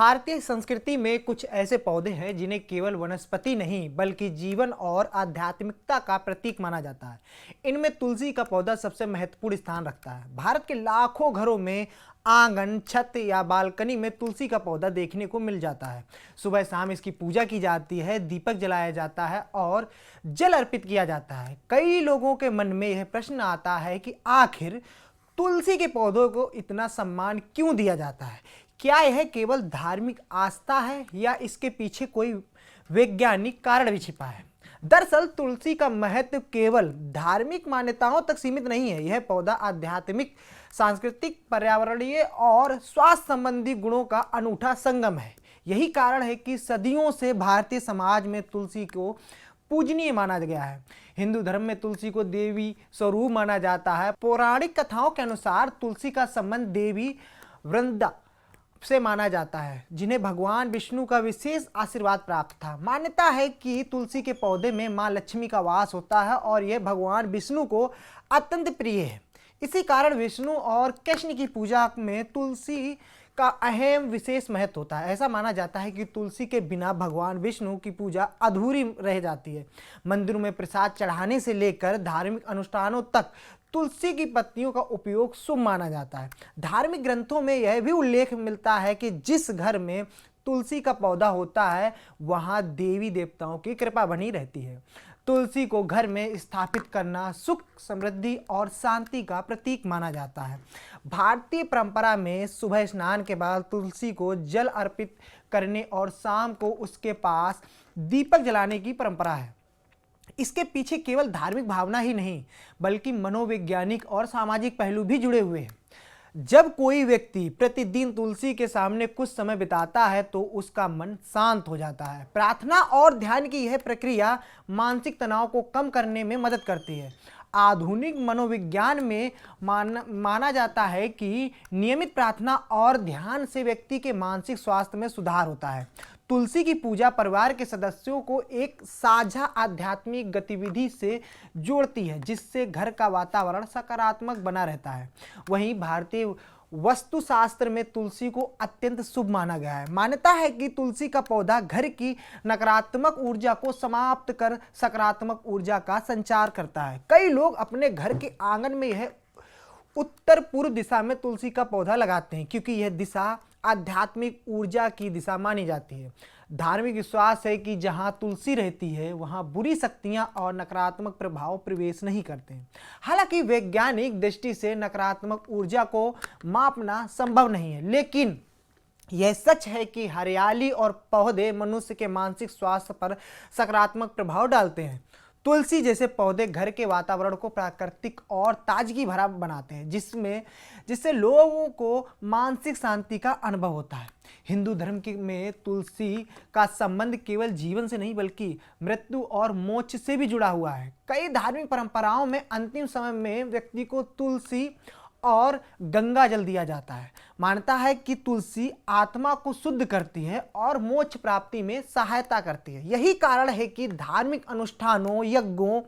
भारतीय संस्कृति में कुछ ऐसे पौधे हैं जिन्हें केवल वनस्पति नहीं बल्कि जीवन और आध्यात्मिकता का प्रतीक माना जाता है। इनमें तुलसी का पौधा सबसे महत्वपूर्ण स्थान रखता है। भारत के लाखों घरों में आंगन, छत या बालकनी में तुलसी का पौधा देखने को मिल जाता है। सुबह शाम इसकी पूजा की जाती है, दीपक जलाया जाता है और जल अर्पित किया जाता है। कई लोगों के मन में यह प्रश्न आता है कि आखिर तुलसी के पौधों को इतना सम्मान क्यों दिया जाता है? क्या यह केवल धार्मिक आस्था है या इसके पीछे कोई वैज्ञानिक कारण भी छिपा है? दरअसल तुलसी का महत्व केवल धार्मिक मान्यताओं तक सीमित नहीं है। यह पौधा आध्यात्मिक, सांस्कृतिक, पर्यावरणीय और स्वास्थ्य संबंधी गुणों का अनूठा संगम है। यही कारण है कि सदियों से भारतीय समाज में तुलसी को पूजनीय माना गया है। हिंदू धर्म में तुलसी को देवी स्वरूप माना जाता है। पौराणिक कथाओं के अनुसार तुलसी का संबंध देवी वृंदा से माना जाता है, जिन्हें भगवान विष्णु का विशेष आशीर्वाद प्राप्त था। मान्यता है कि तुलसी के पौधे में मां लक्ष्मी का वास होता है और यह भगवान विष्णु को अत्यंत प्रिय है। इसी कारण विष्णु और कृष्ण की पूजा में तुलसी का अहम विशेष महत्व होता है। ऐसा माना जाता है कि तुलसी के बिना भगवान विष्णु की पूजा अधूरी रह जाती है। मंदिरों में प्रसाद चढ़ाने से लेकर धार्मिक अनुष्ठानों तक तुलसी की पत्तियों का उपयोग शुभ माना जाता है। धार्मिक ग्रंथों में यह भी उल्लेख मिलता है कि जिस घर में तुलसी का पौधा होता है वहां देवी देवताओं की कृपा बनी रहती है। तुलसी को घर में स्थापित करना सुख, समृद्धि और शांति का प्रतीक माना जाता है। भारतीय परंपरा में सुबह स्नान के बाद तुलसी को जल अर्पित करने और शाम को उसके पास दीपक जलाने की परंपरा है। इसके पीछे केवल धार्मिक भावना ही नहीं बल्कि मनोवैज्ञानिक और सामाजिक पहलू भी जुड़े हुए हैं। जब कोई व्यक्ति प्रतिदिन तुलसी के सामने कुछ समय बिताता है तो उसका मन शांत हो जाता है। प्रार्थना और ध्यान की यह प्रक्रिया मानसिक तनाव को कम करने में मदद करती है। आधुनिक मनोविज्ञान में माना जाता है कि नियमित प्रार्थना और ध्यान से व्यक्ति के मानसिक स्वास्थ्य में सुधार होता है। तुलसी की पूजा परिवार के सदस्यों को एक साझा आध्यात्मिक गतिविधि से जोड़ती है, जिससे घर का वातावरण सकारात्मक बना रहता है। वहीं भारतीय वास्तुशास्त्र में तुलसी को अत्यंत शुभ माना गया है। मान्यता है कि तुलसी का पौधा घर की नकारात्मक ऊर्जा को समाप्त कर सकारात्मक ऊर्जा का संचार करता है। कई लोग अपने घर के आंगन में यह उत्तर पूर्व दिशा में तुलसी का पौधा लगाते हैं, क्योंकि यह दिशा आध्यात्मिक ऊर्जा की दिशा मानी जाती है। धार्मिक विश्वास है कि जहां तुलसी रहती है वहां बुरी शक्तियां और नकारात्मक प्रभाव प्रवेश नहीं करते हैं। हालांकि वैज्ञानिक दृष्टि से नकारात्मक ऊर्जा को मापना संभव नहीं है, लेकिन यह सच है कि हरियाली और पौधे मनुष्य के मानसिक स्वास्थ्य पर सकारात्मक प्रभाव डालते हैं। तुलसी जैसे पौधे घर के वातावरण को प्राकृतिक और ताजगी भरा बनाते हैं, जिससे लोगों को मानसिक शांति का अनुभव होता है। हिंदू धर्म में तुलसी का संबंध केवल जीवन से नहीं बल्कि मृत्यु और मोक्ष से भी जुड़ा हुआ है। कई धार्मिक परंपराओं में अंतिम समय में व्यक्ति को तुलसी और गंगा जल दिया जाता है। मानता है कि तुलसी आत्मा को शुद्ध करती है और मोक्ष प्राप्ति में सहायता करती है। यही कारण है कि धार्मिक अनुष्ठानों, यज्ञों,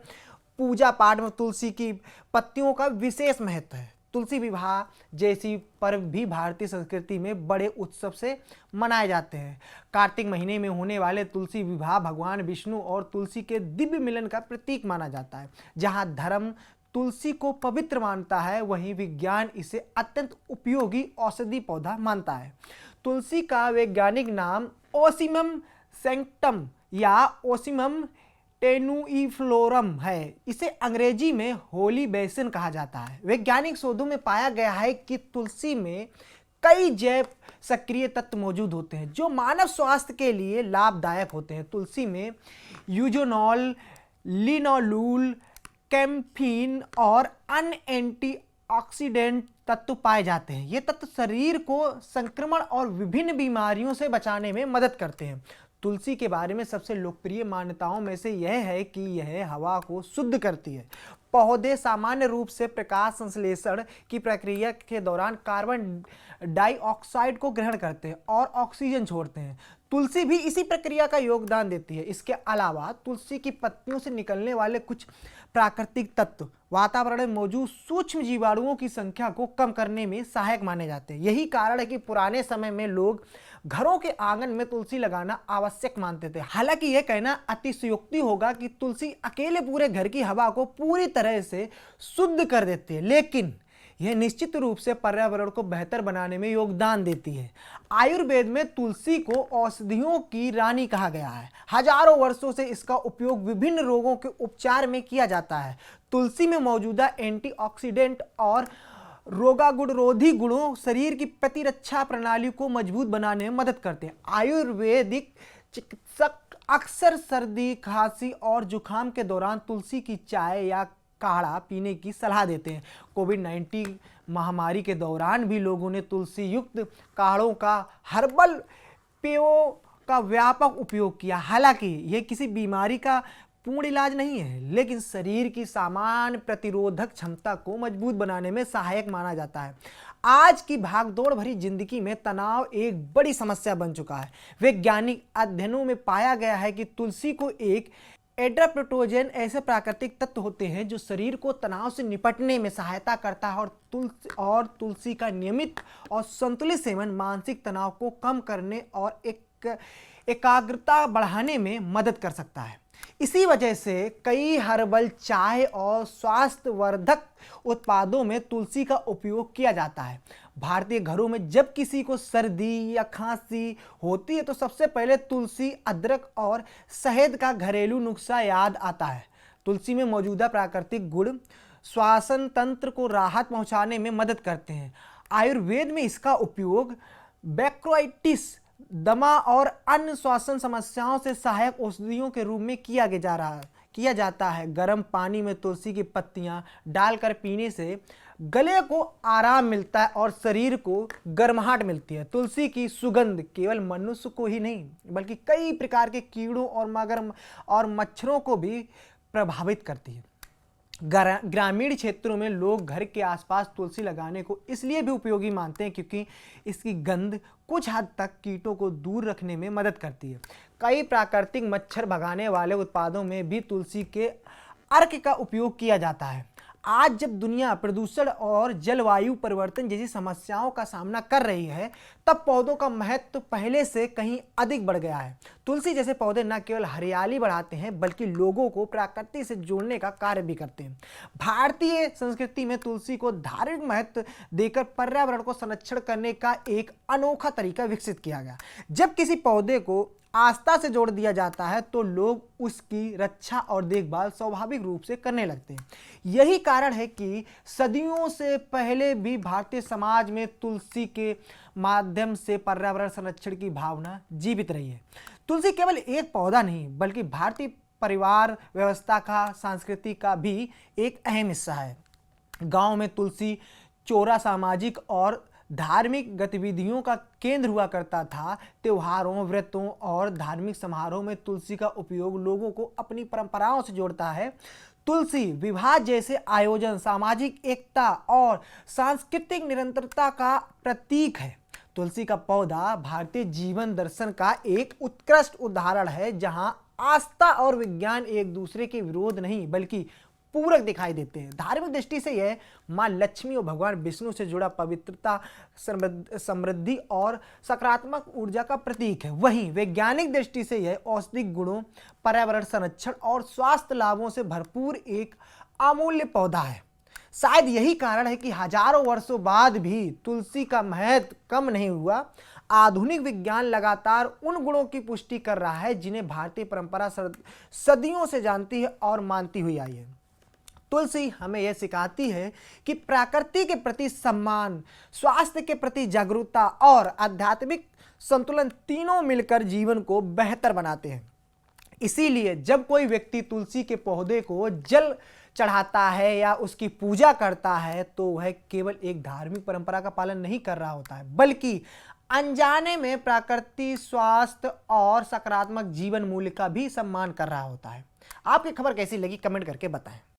पूजा पाठ में तुलसी की पत्तियों का विशेष महत्व है। तुलसी विवाह जैसी पर्व भी भारतीय संस्कृति में बड़े उत्सव से मनाए जाते हैं। कार्तिक महीने में होने वाले तुलसी विवाह भगवान विष्णु और तुलसी के दिव्य मिलन का प्रतीक माना जाता है। जहाँ धर्म तुलसी को पवित्र मानता है, वहीं विज्ञान इसे अत्यंत उपयोगी औषधि पौधा मानता है। तुलसी का वैज्ञानिक नाम ओसिमम सैंक्टम या ओसिमम टेनुइफ्लोरम है। इसे अंग्रेजी में होली बेसिन कहा जाता है। वैज्ञानिक शोधों में पाया गया है कि तुलसी में कई जैव सक्रिय तत्व मौजूद होते हैं जो मानव स्वास्थ्य के लिए लाभदायक होते हैं। तुलसी में यूजोनॉल, लिनोलूल, कैम्फीन और अन्य एंटीऑक्सीडेंट तत्व पाए जाते हैं। ये तत्व शरीर को संक्रमण और विभिन्न बीमारियों से बचाने में मदद करते हैं। तुलसी के बारे में सबसे लोकप्रिय मान्यताओं में से यह है कि यह हवा को शुद्ध करती है। पौधे सामान्य रूप से प्रकाश संश्लेषण की प्रक्रिया के दौरान कार्बन डाइऑक्साइड को ग्रहण करते हैं और ऑक्सीजन छोड़ते हैं। तुलसी भी इसी प्रक्रिया का योगदान देती है। इसके अलावा तुलसी की पत्तियों से निकलने वाले कुछ प्राकृतिक तत्व वातावरण में मौजूद सूक्ष्म जीवाणुओं की संख्या को कम करने में सहायक माने जाते हैं। यही कारण है कि पुराने समय में लोग घरों के आंगन में तुलसी लगाना आवश्यक मानते थे। हालांकि यह कहना अतिशयोक्ति होगा कि तुलसी अकेले पूरे घर की हवा को पूरी तरह से शुद्ध कर देती है, लेकिन यह निश्चित रूप से पर्यावरण को बेहतर बनाने में योगदान देती है। आयुर्वेद में तुलसी को औषधियों की रानी कहा गया है। हजारों वर्षों से इसका उपयोग विभिन्न रोगों के उपचार में किया जाता है। तुलसी में मौजूदा एंटीऑक्सीडेंट और रोगागुणरोधी गुणों शरीर की प्रतिरक्षा प्रणाली को मजबूत बनाने में मदद करते हैं। आयुर्वेदिक चिकित्सक अक्सर सर्दी, खांसी और जुकाम के दौरान तुलसी की चाय या काढ़ा पीने की सलाह देते हैं। कोविड-19 महामारी के दौरान भी लोगों ने तुलसी युक्त काढ़ों का, हर्बल पेयों का व्यापक उपयोग किया। हालांकि यह किसी बीमारी का पूर्ण इलाज नहीं है, लेकिन शरीर की सामान्य प्रतिरोधक क्षमता को मजबूत बनाने में सहायक माना जाता है। आज की भागदौड़ भरी जिंदगी में तनाव एक बड़ी समस्या बन चुका है। वैज्ञानिक अध्ययनों में पाया गया है कि तुलसी को एक एड्राप्टोजेन ऐसे प्राकृतिक तत्व होते हैं जो शरीर को तनाव से निपटने में सहायता करता है, और तुलसी का नियमित और संतुलित सेवन मानसिक तनाव को कम करने और एकाग्रता बढ़ाने में मदद कर सकता है। इसी वजह से कई हर्बल चाय और स्वास्थ्यवर्धक उत्पादों में तुलसी का उपयोग किया जाता है। भारतीय घरों में जब किसी को सर्दी या खांसी होती है तो सबसे पहले तुलसी, अदरक और शहद का घरेलू नुस्खा याद आता है। तुलसी में मौजूदा प्राकृतिक गुण श्वसन तंत्र को राहत पहुंचाने में मदद करते हैं। आयुर्वेद में इसका उपयोग ब्रोंकाइटिस, दमा और अन्य श्वसन समस्याओं से सहायक औषधियों के रूप में किया जाता है। गर्म पानी में तुलसी की पत्तियां डालकर पीने से गले को आराम मिलता है और शरीर को गर्माहट मिलती है। तुलसी की सुगंध केवल मनुष्य को ही नहीं बल्कि कई प्रकार के कीड़ों और मच्छरों को भी प्रभावित करती है। ग्रामीण क्षेत्रों में लोग घर के आसपास तुलसी लगाने को इसलिए भी उपयोगी मानते हैं क्योंकि इसकी गंध कुछ हद तक कीटों को दूर रखने में मदद करती है। कई प्राकृतिक मच्छर भगाने वाले उत्पादों में भी तुलसी के अर्क का उपयोग किया जाता है। आज जब दुनिया प्रदूषण और जलवायु परिवर्तन जैसी समस्याओं का सामना कर रही है, तब पौधों का महत्व पहले से कहीं अधिक बढ़ गया है। तुलसी जैसे पौधे न केवल हरियाली बढ़ाते हैं बल्कि लोगों को प्रकृति से जोड़ने का कार्य भी करते हैं। भारतीय संस्कृति में तुलसी को धार्मिक महत्व देकर पर्यावरण को संरक्षण करने का एक अनोखा तरीका विकसित किया गया। जब किसी पौधे को आस्था से जोड़ दिया जाता है तो लोग उसकी रक्षा और देखभाल स्वाभाविक रूप से करने लगते हैं। यही कारण है कि सदियों से पहले भी भारतीय समाज में तुलसी के माध्यम से पर्यावरण संरक्षण की भावना जीवित रही है। तुलसी केवल एक पौधा नहीं बल्कि भारतीय परिवार व्यवस्था का, संस्कृति का भी एक अहम हिस्सा है। गांव में तुलसी चौरा सामाजिक और धार्मिक गतिविधियों का केंद्र हुआ करता था। त्योहारों, व्रतों और धार्मिक समारोह में तुलसी का उपयोग लोगों को अपनी परंपराओं से जोड़ता है। तुलसी विवाह जैसे आयोजन सामाजिक एकता और सांस्कृतिक निरंतरता का प्रतीक है। तुलसी का पौधा भारतीय जीवन दर्शन का एक उत्कृष्ट उदाहरण है, जहां आस्था और विज्ञान एक दूसरे के विरोध नहीं बल्कि पूरक दिखाई देते हैं। धार्मिक दृष्टि से यह मां लक्ष्मी और भगवान विष्णु से जुड़ा पवित्रता, समृद्धि और सकारात्मक ऊर्जा का प्रतीक है। वहीं वैज्ञानिक दृष्टि से यह औषधिक गुणों, पर्यावरण संरक्षण और स्वास्थ्य लाभों से भरपूर एक अमूल्य पौधा है। शायद यही कारण है कि हजारों वर्षों बाद भी तुलसी का महत्व कम नहीं हुआ। आधुनिक विज्ञान लगातार उन गुणों की पुष्टि कर रहा है जिन्हें भारतीय परंपरा सदियों से जानती है और मानती हुई आई है। तुलसी हमें यह सिखाती है कि प्रकृति के प्रति सम्मान, स्वास्थ्य के प्रति जागरूकता और आध्यात्मिक संतुलन तीनों मिलकर जीवन को बेहतर बनाते हैं। इसीलिए जब कोई व्यक्ति तुलसी के पौधे को जल चढ़ाता है या उसकी पूजा करता है तो वह केवल एक धार्मिक परंपरा का पालन नहीं कर रहा होता है बल्कि अनजाने में प्रकृति, स्वास्थ्य और सकारात्मक जीवन मूल्य का भी सम्मान कर रहा होता है। आपकी खबर कैसी लगी कमेंट करके बताएं।